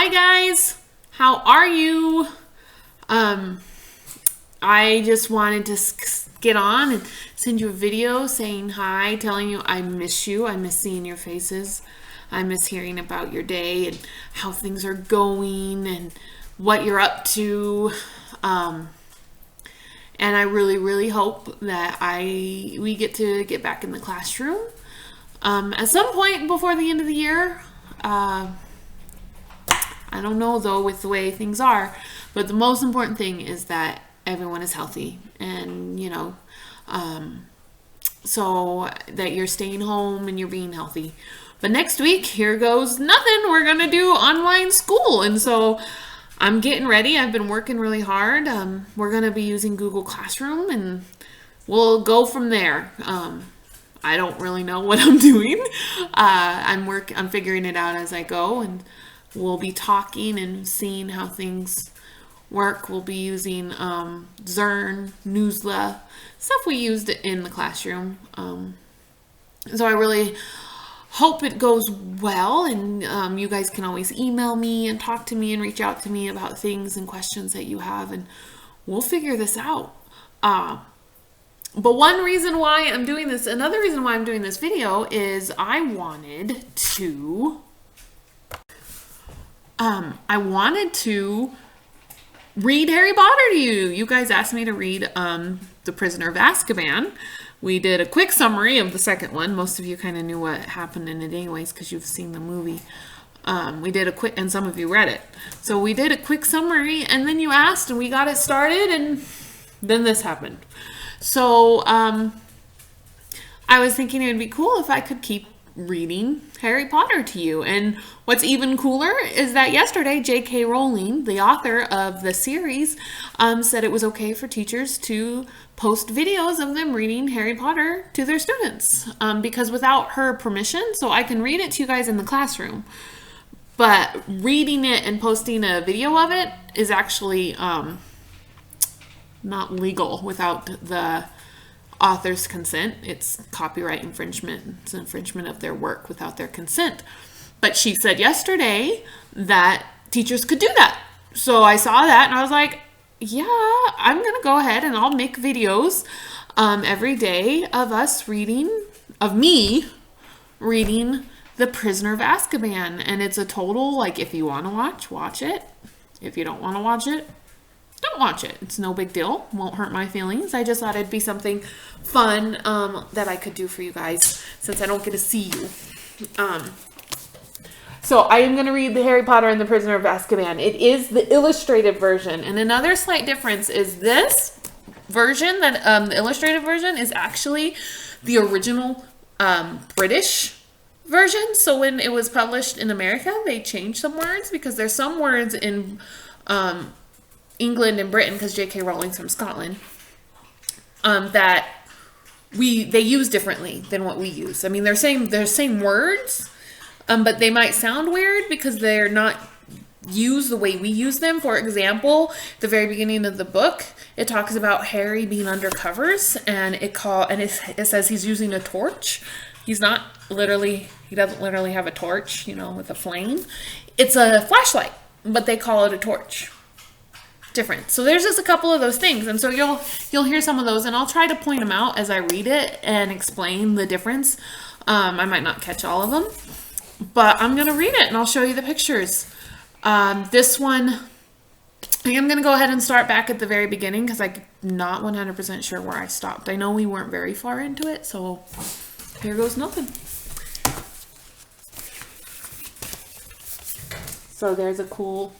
Hi guys, how are you? I just wanted to get on and send you a video saying hi, telling you I miss you. I miss seeing your faces. I miss hearing about your day and how things are going and what you're up to. And I really hope that we get to get back in the classroom at some point before the end of the year. I don't know though with the way things are, but the most important thing is that everyone is healthy and so that you're staying home and you're being healthy. But next week, here goes nothing. We're gonna do online school, and so I'm getting ready. I've been working really hard. We're gonna be using Google Classroom, and we'll go from there. I don't really know what I'm doing. I'm figuring it out as I go, and we'll be talking and seeing how things work. We'll be using Zern, Newsla, stuff we used in the classroom. So I really hope it goes well, and you guys can always email me and talk to me and reach out to me about things and questions that you have, and we'll figure this out. But another reason why I'm doing this video is I wanted to read Harry Potter to you. You guys asked me to read The Prisoner of Azkaban. We did a quick summary of the second one. Most of you kind of knew what happened in it anyways because you've seen the movie. We did a quick, and some of you read it. So we did a quick summary, and then you asked, and we got it started, and then this happened. So I was thinking it would be cool if I could keep reading Harry Potter to you. And what's even cooler is that yesterday J.K. Rowling, the author of the series, said it was okay for teachers to post videos of them reading Harry Potter to their students, because without her permission, so I can read it to you guys in the classroom, but reading it and posting a video of it is actually not legal without the author's consent. It's copyright infringement. It's an infringement of their work without their consent. But she said yesterday that teachers could do that. So I saw that and I was like, yeah, I'm going to go ahead and I'll make videos every day of me reading The Prisoner of Azkaban. And it's a total, like, if you want to watch it. If you don't want to watch it, don't watch it. It's no big deal. Won't hurt my feelings. I just thought it'd be something fun that I could do for you guys since I don't get to see you. So I am going to read the Harry Potter and the Prisoner of Azkaban. It is the illustrated version. And another slight difference is this version, that the illustrated version is actually the original British version. So when it was published in America, they changed some words because there's some words in England and Britain, because J.K. Rowling's from Scotland, that they use differently than what we use. I mean, they're same words, but they might sound weird because they're not used the way we use them. For example, the very beginning of the book, it talks about Harry being under covers, and it says he's using a torch. He doesn't literally have a torch, with a flame. It's a flashlight, but they call it a torch. Different. So there's just a couple of those things, and so you'll hear some of those, and I'll try to point them out as I read it and explain the difference. I might not catch all of them, but I'm gonna read it and I'll show you the pictures. This one, I think I'm gonna go ahead and start back at the very beginning because I'm not 100% sure where I stopped. I know we weren't very far into it, so here goes nothing. So there's a cool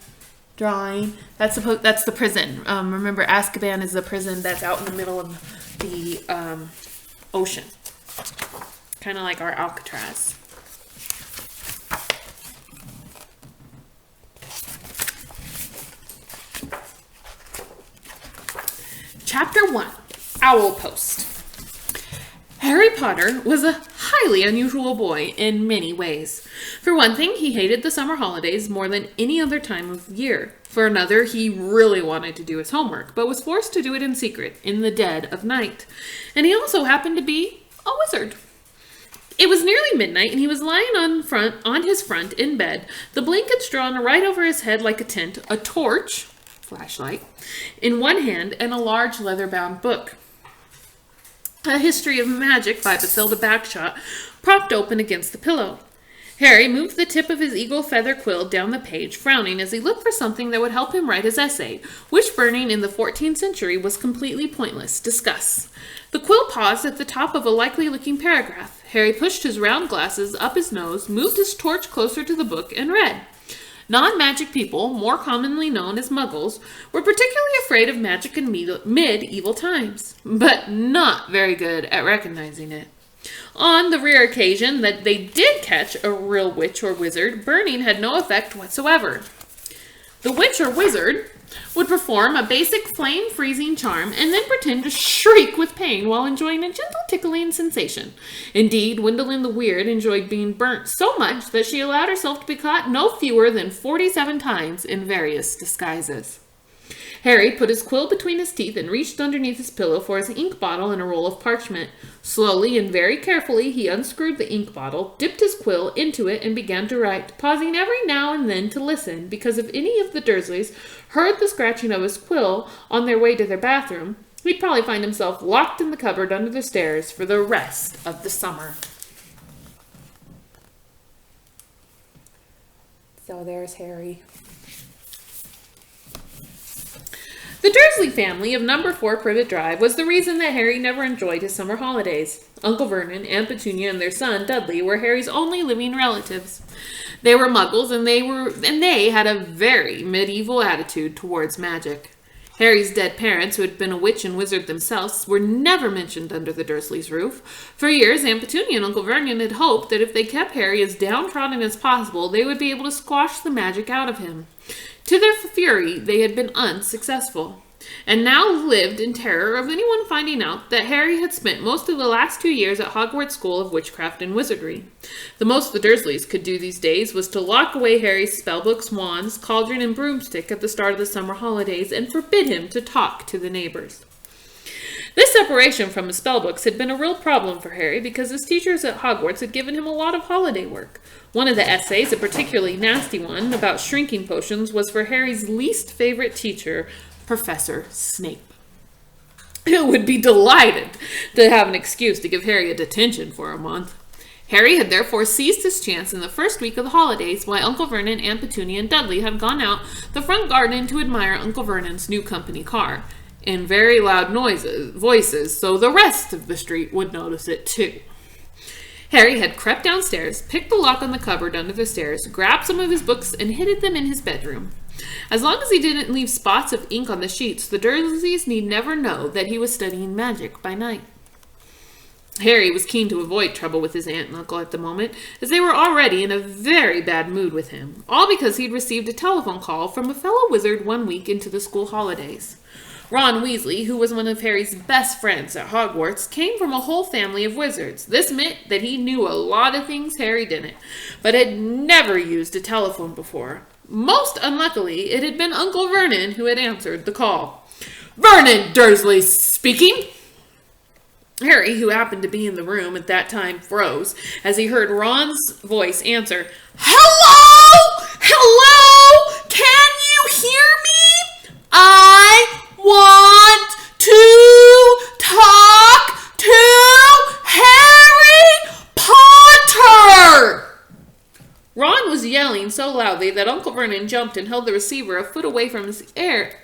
drawing. That's the prison. Remember, Azkaban is the prison that's out in the middle of the ocean, kind of like our Alcatraz. Chapter 1, Owl Post. Harry Potter was a highly unusual boy in many ways. For one thing, he hated the summer holidays more than any other time of year. For another, he really wanted to do his homework, but was forced to do it in secret, in the dead of night. And he also happened to be a wizard. It was nearly midnight, and he was lying on his front in bed, the blankets drawn right over his head like a tent, a torch, flashlight, in one hand, and a large leather-bound book. A History of Magic by Bathilda Bagshot propped open against the pillow. Harry moved the tip of his eagle feather quill down the page, frowning as he looked for something that would help him write his essay, which, burning in the 14th century, was completely pointless. Discuss. The quill paused at the top of a likely-looking paragraph. Harry pushed his round glasses up his nose, moved his torch closer to the book, and read. Non-magic people, more commonly known as muggles, were particularly afraid of magic in medieval times, but not very good at recognizing it. On the rare occasion that they did catch a real witch or wizard, burning had no effect whatsoever. The witch or wizard would perform a basic flame-freezing charm and then pretend to shriek with pain while enjoying a gentle tickling sensation. Indeed, Gwendolyn the Weird enjoyed being burnt so much that she allowed herself to be caught no fewer than 47 times in various disguises. Harry put his quill between his teeth and reached underneath his pillow for his ink bottle and a roll of parchment. Slowly and very carefully, he unscrewed the ink bottle, dipped his quill into it, and began to write, pausing every now and then to listen, because if any of the Dursleys heard the scratching of his quill on their way to their bathroom, he'd probably find himself locked in the cupboard under the stairs for the rest of the summer. So there's Harry. The Dursley family of number 4 Privet Drive was the reason that Harry never enjoyed his summer holidays. Uncle Vernon, Aunt Petunia, and their son, Dudley, were Harry's only living relatives. They were muggles, and they had a very medieval attitude towards magic. Harry's dead parents, who had been a witch and wizard themselves, were never mentioned under the Dursleys' roof. For years, Aunt Petunia and Uncle Vernon had hoped that if they kept Harry as downtrodden as possible, they would be able to squash the magic out of him. To their fury, they had been unsuccessful, and now lived in terror of anyone finding out that Harry had spent most of the last 2 years at Hogwarts School of Witchcraft and Wizardry. The most the Dursleys could do these days was to lock away Harry's spellbooks, wands, cauldron, and broomstick at the start of the summer holidays and forbid him to talk to the neighbors. This separation from his spellbooks had been a real problem for Harry because his teachers at Hogwarts had given him a lot of holiday work. One of the essays, a particularly nasty one, about shrinking potions, was for Harry's least favorite teacher, Professor Snape, who would be delighted to have an excuse to give Harry a detention for a month. Harry had therefore seized his chance in the first week of the holidays while Uncle Vernon, Aunt Petunia, and Dudley had gone out the front garden to admire Uncle Vernon's new company car in very loud voices, so the rest of the street would notice it too. Harry had crept downstairs, picked the lock on the cupboard under the stairs, grabbed some of his books, and hid them in his bedroom. As long as he didn't leave spots of ink on the sheets, the Dursleys need never know that he was studying magic by night. Harry was keen to avoid trouble with his aunt and uncle at the moment, as they were already in a very bad mood with him, all because he'd received a telephone call from a fellow wizard 1 week into the school holidays. Ron Weasley, who was one of Harry's best friends at Hogwarts, came from a whole family of wizards. This meant that he knew a lot of things Harry didn't, but had never used a telephone before. Most unluckily, it had been Uncle Vernon who had answered the call. "Vernon Dursley speaking." Harry, who happened to be in the room at that time, froze as he heard Ron's voice answer, "Hello? Hello? Can you hear me? I want to talk to Harry Potter." Ron was yelling so loudly that Uncle Vernon jumped and held the receiver a foot away from his ear,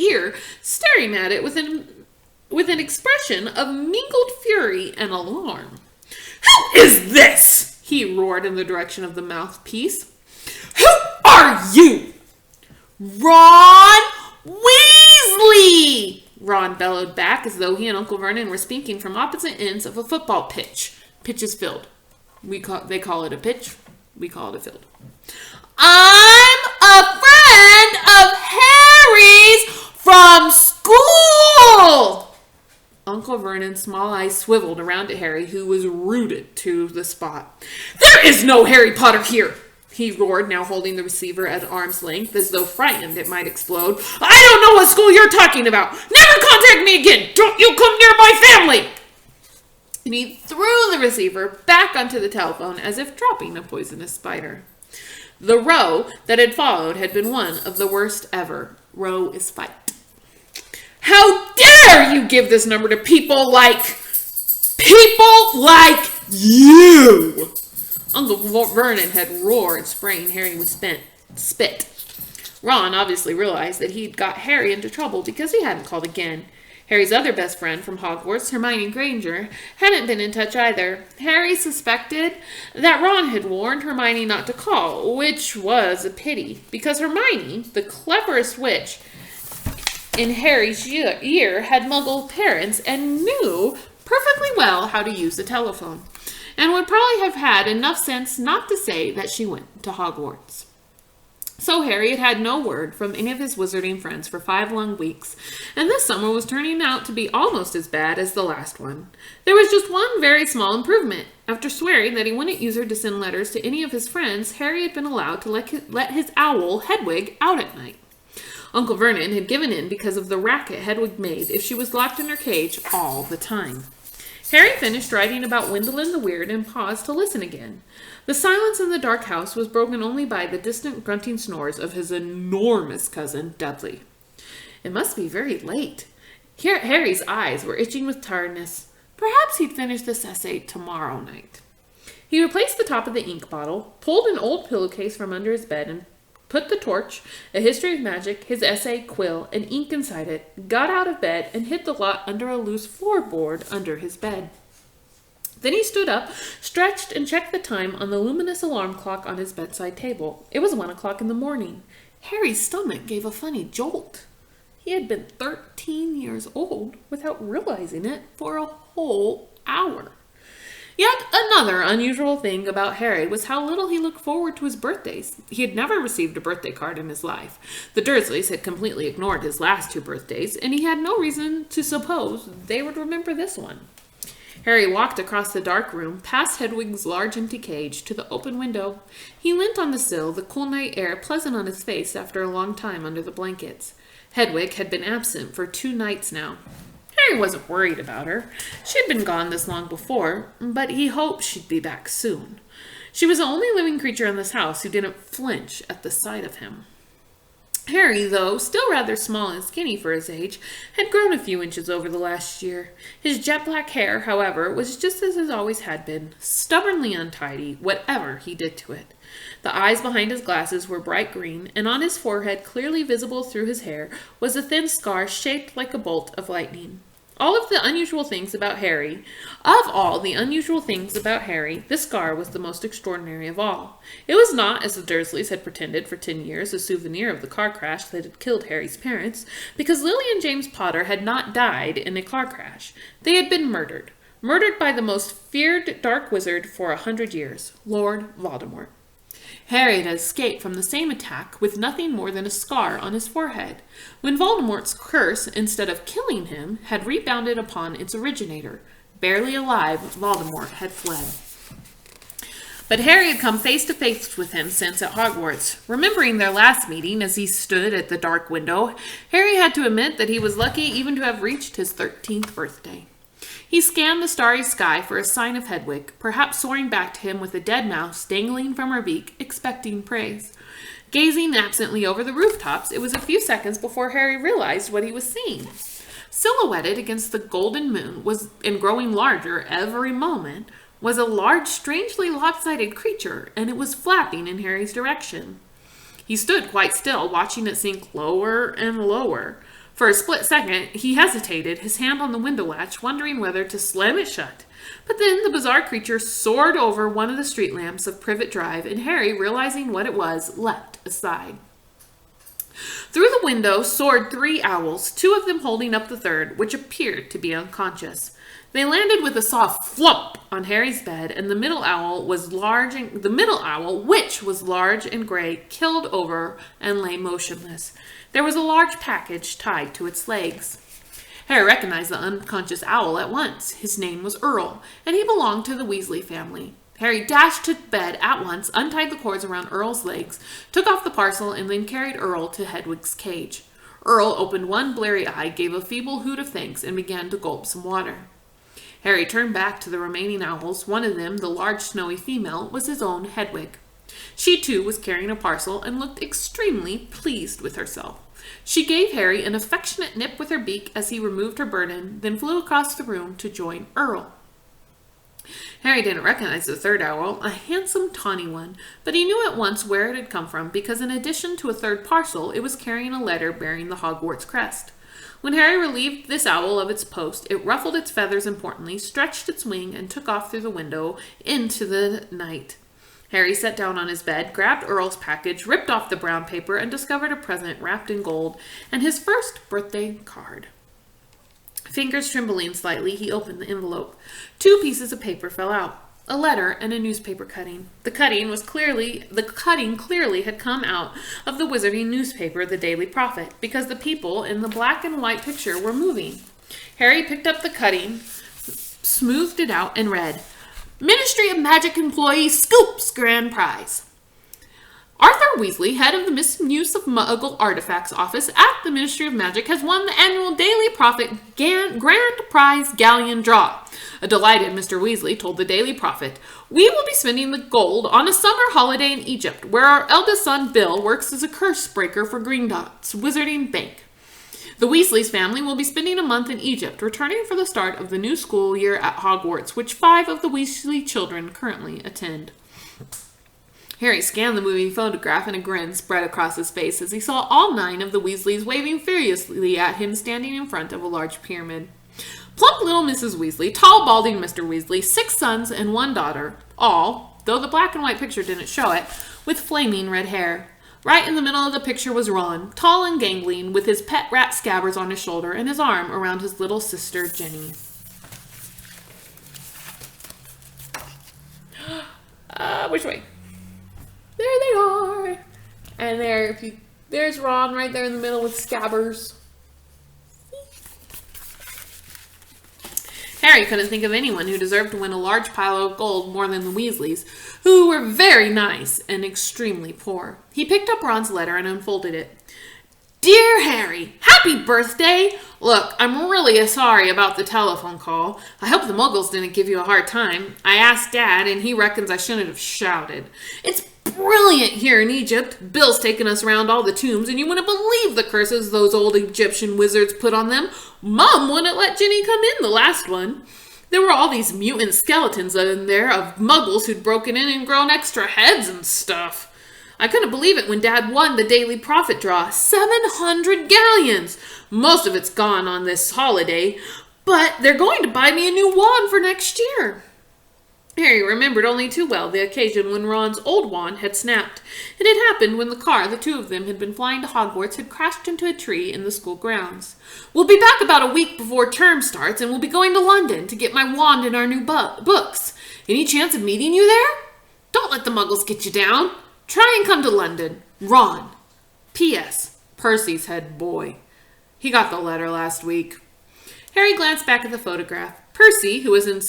staring at it with an expression of mingled fury and alarm. "Who is this?" he roared in the direction of the mouthpiece. "Who are you?" "Ron Weasley!" Ron bellowed back as though he and Uncle Vernon were speaking from opposite ends of a football pitch. Pitch is field. They call it a pitch. We call it a field. "I'm a friend of Harry's from school!" Uncle Vernon's small eyes swiveled around at Harry, who was rooted to the spot. "There is no Harry Potter here!" he roared, now holding the receiver at arm's length, as though frightened it might explode. "I don't know what school you're talking about! Never contact me again! Don't you come near my family!" and he threw the receiver back onto the telephone as if dropping a poisonous spider. The row that had followed had been one of the worst ever. Row is fight. How dare you give this number to people like you? Uncle Vernon had roared, spraying Harry with spit. Ron obviously realized that he'd got Harry into trouble because he hadn't called again. Harry's other best friend from Hogwarts, Hermione Granger, hadn't been in touch either. Harry suspected that Ron had warned Hermione not to call, which was a pity, because Hermione, the cleverest witch in Harry's year, had Muggle parents and knew perfectly well how to use the telephone, and would probably have had enough sense not to say that she went to Hogwarts. So Harry had had no word from any of his wizarding friends for 5 long weeks, and this summer was turning out to be almost as bad as the last one. There was just one very small improvement. After swearing that he wouldn't use her to send letters to any of his friends, Harry had been allowed to let his owl, Hedwig, out at night. Uncle Vernon had given in because of the racket Hedwig made if she was locked in her cage all the time. Harry finished writing about Wendell the Weird and paused to listen again. The silence in the dark house was broken only by the distant grunting snores of his enormous cousin, Dudley. It must be very late. Harry's eyes were itching with tiredness. Perhaps he'd finish this essay tomorrow night. He replaced the top of the ink bottle, pulled an old pillowcase from under his bed, and put the torch, a history of magic, his essay, quill, and ink inside it, got out of bed, and hid the lot under a loose floorboard under his bed. Then he stood up, stretched, and checked the time on the luminous alarm clock on his bedside table. It was 1 o'clock in the morning. Harry's stomach gave a funny jolt. He had been 13 years old without realizing it for a whole hour. Yet another unusual thing about Harry was how little he looked forward to his birthdays. He had never received a birthday card in his life. The Dursleys had completely ignored his last 2 birthdays, and he had no reason to suppose they would remember this one. Harry walked across the dark room, past Hedwig's large empty cage, to the open window. He leant on the sill, the cool night air pleasant on his face after a long time under the blankets. Hedwig had been absent for 2 nights now. Harry wasn't worried about her. She'd been gone this long before, but he hoped she'd be back soon. She was the only living creature in this house who didn't flinch at the sight of him. Harry, though still rather small and skinny for his age, had grown a few inches over the last year. His jet-black hair, however, was just as it always had been, stubbornly untidy, whatever he did to it. The eyes behind his glasses were bright green, and on his forehead, clearly visible through his hair, was a thin scar shaped like a bolt of lightning. Of all the unusual things about Harry, this scar was the most extraordinary of all. It was not, as the Dursleys had pretended for 10 years, a souvenir of the car crash that had killed Harry's parents, because Lily and James Potter had not died in a car crash. They had been murdered. Murdered by the most feared dark wizard for 100 years, Lord Voldemort. Harry had escaped from the same attack with nothing more than a scar on his forehead, when Voldemort's curse, instead of killing him, had rebounded upon its originator. Barely alive, Voldemort had fled. But Harry had come face to face with him since at Hogwarts. Remembering their last meeting as he stood at the dark window, Harry had to admit that he was lucky even to have reached his 13th birthday. He scanned the starry sky for a sign of Hedwig, perhaps soaring back to him with a dead mouse dangling from her beak, expecting praise. Gazing absently over the rooftops, it was a few seconds before Harry realized what he was seeing. Silhouetted against the golden moon and growing larger every moment, was a large, strangely lopsided creature, and it was flapping in Harry's direction. He stood quite still, watching it sink lower and lower. For a split second, he hesitated, his hand on the window latch, wondering whether to slam it shut. But then the bizarre creature soared over one of the street lamps of Privet Drive, and Harry, realizing what it was, leapt aside. Through the window soared 3 owls, 2 of them holding up the third, which appeared to be unconscious. They landed with a soft flump on Harry's bed, and the middle owl, which was large and gray, killed over and lay motionless. There was a large package tied to its legs. Harry recognized the unconscious owl at once. His name was Earl, and he belonged to the Weasley family. Harry dashed to bed at once, untied the cords around Earl's legs, took off the parcel, and then carried Earl to Hedwig's cage. Earl opened one bleary eye, gave a feeble hoot of thanks, and began to gulp some water. Harry turned back to the remaining owls. One of them, the large snowy female, was his own Hedwig. She too was carrying a parcel and looked extremely pleased with herself. She gave Harry an affectionate nip with her beak as he removed her burden, then flew across the room to join Earl. Harry didn't recognize the third owl, a handsome tawny one, but he knew at once where it had come from because in addition to a third parcel, it was carrying a letter bearing the Hogwarts crest. When Harry relieved this owl of its post, it ruffled its feathers importantly, stretched its wing, and took off through the window into the night. Harry sat down on his bed, grabbed Earl's package, ripped off the brown paper, and discovered a present wrapped in gold and his first birthday card. Fingers trembling slightly, he opened the envelope. 2 pieces of paper fell out. A letter and a newspaper cutting. The cutting clearly had come out of the wizarding newspaper, the Daily Prophet, because the people in the black and white picture were moving. Harry picked up the cutting, smoothed it out, and read, Ministry of Magic employee scoops grand prize. Arthur Weasley, head of the Misuse of Muggle Artifacts Office at the Ministry of Magic, has won the annual Daily Prophet Grand Prize Galleon Draw. A delighted Mr. Weasley told the Daily Prophet, We will be spending the gold on a summer holiday in Egypt, where our eldest son Bill works as a curse breaker for Gringotts Wizarding Bank. The Weasleys family will be spending a month in Egypt, returning for the start of the new school year at Hogwarts, which 5 of the Weasley children currently attend. Harry scanned the moving photograph and a grin spread across his face as he saw all 9 of the Weasleys waving furiously at him standing in front of a large pyramid. Plump little Mrs. Weasley, tall balding Mr. Weasley, 6 sons and 1 daughter, all, though the black and white picture didn't show it, with flaming red hair. Right in the middle of the picture was Ron, tall and gangling, with his pet rat Scabbers on his shoulder and his arm around his little sister Ginny. Which way? There they are. And there's Ron right there in the middle with Scabbers. Harry couldn't think of anyone who deserved to win a large pile of gold more than the Weasleys, who were very nice and extremely poor. He picked up Ron's letter and unfolded it. Dear Harry, happy birthday! Look, I'm really sorry about the telephone call. I hope the Muggles didn't give you a hard time. I asked Dad, and he reckons I shouldn't have shouted. It's brilliant here in Egypt. Bill's taken us around all the tombs, and you wouldn't believe the curses those old Egyptian wizards put on them. Mom wouldn't let Ginny come in the last one. There were all these mutant skeletons in there of Muggles who'd broken in and grown extra heads and stuff. I couldn't believe it when Dad won the Daily Prophet draw. 700 galleons! Most of it's gone on this holiday, but they're going to buy me a new wand for next year. Harry remembered only too well the occasion when Ron's old wand had snapped. It had happened when the car the 2 of them had been flying to Hogwarts had crashed into a tree in the school grounds. We'll be back about a week before term starts, and we'll be going to London to get my wand and our new books. Any chance of meeting you there? Don't let the Muggles get you down. Try and come to London. Ron. P.S. Percy's head boy. He got the letter last week. Harry glanced back at the photograph. Percy, who was in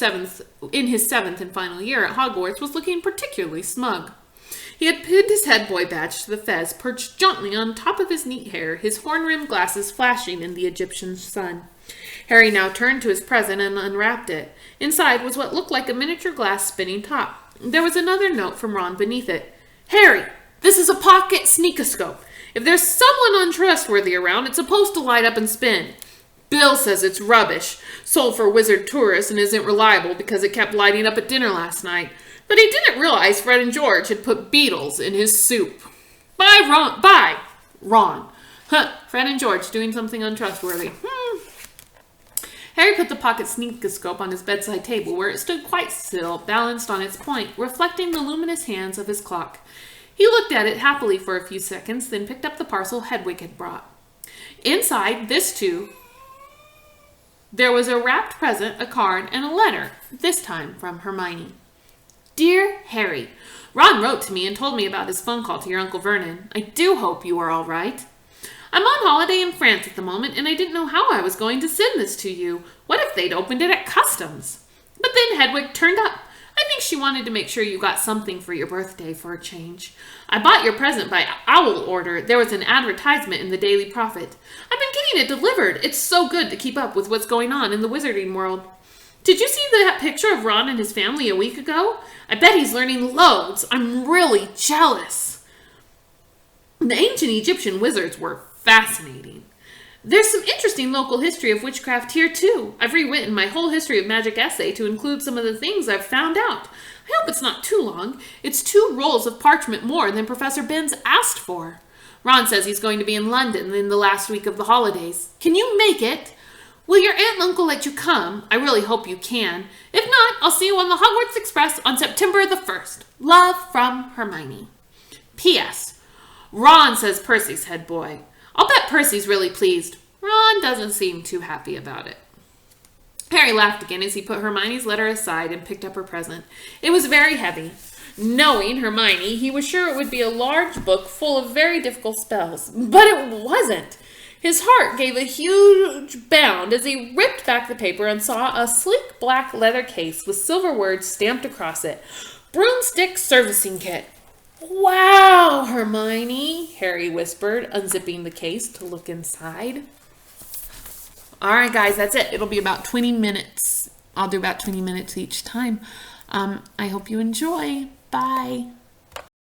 his 7th and final year at Hogwarts, was looking particularly smug. He had pinned his head boy badge to the fez, perched jauntily on top of his neat hair, his horn-rimmed glasses flashing in the Egyptian sun. Harry now turned to his present and unwrapped it. Inside was what looked like a miniature glass spinning top. There was another note from Ron beneath it. Harry, this is a pocket sneakoscope. If there's someone untrustworthy around, it's supposed to light up and spin. Bill says it's rubbish, sold for wizard tourists and isn't reliable because it kept lighting up at dinner last night. But he didn't realize Fred and George had put beetles in his soup. Bye, Ron. Bye, Ron. Huh, Fred and George doing something untrustworthy. Harry put the pocket sneakoscope on his bedside table, where it stood quite still, balanced on its point, reflecting the luminous hands of his clock. He looked at it happily for a few seconds, then picked up the parcel Hedwig had brought. Inside, this too, there was a wrapped present, a card, and a letter, this time from Hermione. Dear Harry, Ron wrote to me and told me about his phone call to your Uncle Vernon. I do hope you are all right. I'm on holiday in France at the moment, and I didn't know how I was going to send this to you. What if they'd opened it at customs? But then Hedwig turned up. I think she wanted to make sure you got something for your birthday for a change. I bought your present by owl order. There was an advertisement in the Daily Prophet. I've been getting it delivered. It's so good to keep up with what's going on in the wizarding world. Did you see that picture of Ron and his family a week ago? I bet he's learning loads. I'm really jealous. The ancient Egyptian wizards were fascinating. There's some interesting local history of witchcraft here, too. I've rewritten my whole history of magic essay to include some of the things I've found out. I hope it's not too long. It's 2 rolls of parchment more than Professor Binns asked for. Ron says he's going to be in London in the last week of the holidays. Can you make it? Will your aunt and uncle let you come? I really hope you can. If not, I'll see you on the Hogwarts Express on September the 1st. Love from Hermione. P.S. Ron says Percy's head boy. I'll bet Percy's really pleased. Ron doesn't seem too happy about it. Harry laughed again as he put Hermione's letter aside and picked up her present. It was very heavy. Knowing Hermione, he was sure it would be a large book full of very difficult spells, but it wasn't. His heart gave a huge bound as he ripped back the paper and saw a sleek black leather case with silver words stamped across it. Broomstick Servicing Kit. Wow, Hermione, Harry whispered, unzipping the case to look inside. All right, guys, that's it. It'll be about 20 minutes. I'll do about 20 minutes each time. I hope you enjoy. Bye.